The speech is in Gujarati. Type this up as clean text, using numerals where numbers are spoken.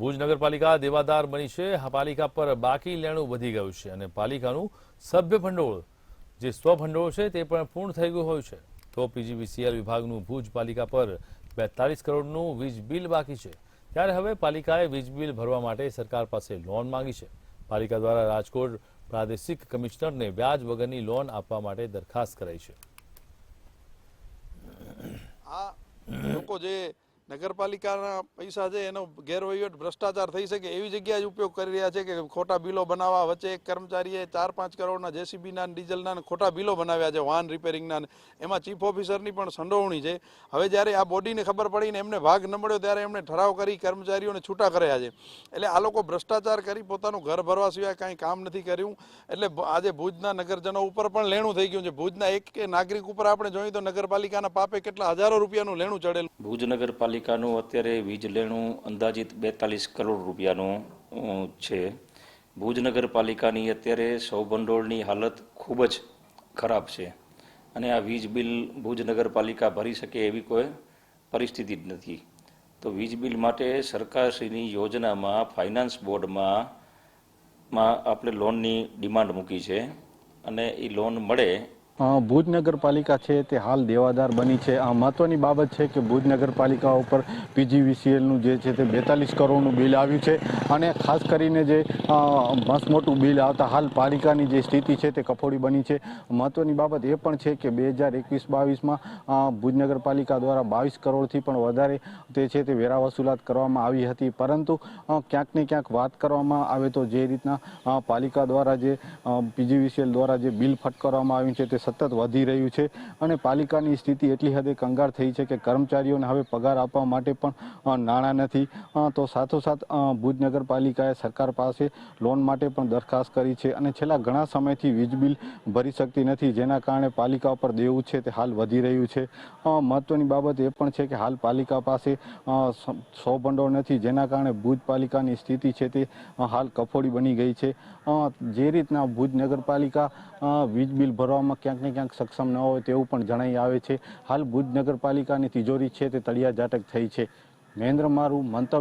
ભુજ નગરપાલિકા દેવાદાર બની છે। પાલિકા પર બાકી લેણું વધી ગયું છે અને પાલિકાનું સભ્ય ભંડોળ જે સ્વભંડોળ છે તે પણ પૂર્ણ થઈ ગયું હોય છે। તો પીજીવીસીએલ વિભાગનું ભુજ પાલિકા પર 42 કરોડનું વીજ બિલ બાકી છે। ત્યારે હવે પાલિકાએ વીજ બિલ ભરવા માટે સરકાર પાસે લોન માંગી છે। પાલિકા દ્વારા રાજકોટ પ્રાદેશિક કમિશનરને વ્યાજ વગરની લોન આપવા માટે દરખાસ્ત કરાઈ છે। આ લોકો જે નગરપાલિકાના પૈસા છે એનો ગેરવહીવટ ભ્રષ્ટાચાર થઈ શકે એવી જગ્યાએ જ ઉપયોગ કરી રહ્યા છે કે ખોટા બિલો બનાવવા। વચ્ચે એક કર્મચારીએ 4-5 કરોડના જેસીબીના ડીઝલના ખોટા બિલો બનાવ્યા છે વાહન રિપેરિંગના। એમાં ચીફ ઓફિસરની પણ સંડોવણી છે। હવે જ્યારે આ બોડીને ખબર પડીને એમને ભાગ ન મળ્યો ત્યારે એમણે ઠરાવ કરી કર્મચારીઓને છૂટા કર્યા છે। એટલે આ લોકો ભ્રષ્ટાચાર કરી પોતાનું ઘર ભરવા સિવાય કાંઈ કામ નથી કર્યું। એટલે આજે ભુજના નગરજનો ઉપર પણ લેણું થઈ ગયું છે। ભુજના એક નાગરિક ઉપર આપણે જોઈએ તો નગરપાલિકાના પાપે કેટલા હજારો રૂપિયાનું લેણું ચડેલું। ભુજ નગરપાલિકાનું અત્યારે વીજ લેણું અંદાજિત 42 કરોડ રૂપિયાનું છે। ભુજ નગરપાલિકાની અત્યારે સૌભંડોળની હાલત ખૂબ જ ખરાબ છે અને આ વીજ બિલ ભુજ નગરપાલિકા ભરી શકે એવી કોઈ પરિસ્થિતિ જ નથી। તો વીજ બિલ માટે સરકારશ્રીની યોજનામાં ફાઇનાન્સ બોર્ડમાં આપણે લોનની ડિમાન્ડ મૂકી છે અને એ લોન મળે। ભુજ નગરપાલિકા છે તે હાલ દેવાદાર બની છે। આ મહત્વની બાબત છે કે ભુજ નગરપાલિકા ઉપર પીજીવીસીએલનું જે છે તે 42 કરોડનું બિલ આવ્યું છે અને ખાસ કરીને જે મસ્ત મોટું બિલ આવતા હાલ પાલિકાની જે સ્થિતિ છે તે કફોડી બની છે। મહત્વની બાબત એ પણ છે કે 2021-22માં ભુજ નગરપાલિકા દ્વારા 22 કરોડથી પણ વધારે તે છે તે વેરા વસૂલાત કરવામાં આવી હતી। પરંતુ ક્યાંક ને ક્યાંક વાત કરવામાં આવે તો જે રીતના પાલિકા દ્વારા જે પીજીવીસીએલ દ્વારા જે બિલ ફટકારવામાં આવ્યું છે તે સતત વધી રહ્યું છે અને પાલિકાની સ્થિતિ એટલી હદે કંગાળ થઈ છે કે કર્મચારીઓને હવે પગાર આપવા માટે પણ નાણાં નથી। તો સાથોસાથ ભુજ નગરપાલિકાએ સરકાર પાસે લોન માટે પણ દરખાસ્ત કરી છે અને છેલ્લા ઘણા સમયથી વીજ બિલ ભરી શકતી નથી, જેના કારણે પાલિકા પર દેવું છે તે હાલ વધી રહ્યું છે। મહત્વની બાબત એ પણ છે કે હાલ પાલિકા પાસે સૌભંડોળ નથી, જેના કારણે ભુજ પાલિકાની સ્થિતિ છે તે હાલ કફોડી બની ગઈ છે। જે રીતના ભુજ નગરપાલિકા વીજ બિલ ભરવામાં ક્યાંક ને ક્યાંક સક્ષમ ન હોય તેવું પણ જણાઈ આવે છે। હાલ ભુજ નગરપાલિકાની તિજોરી છે તે તળિયા ઝાટક થઈ છે। મહેન્દ્ર મારું મંતવ્ય।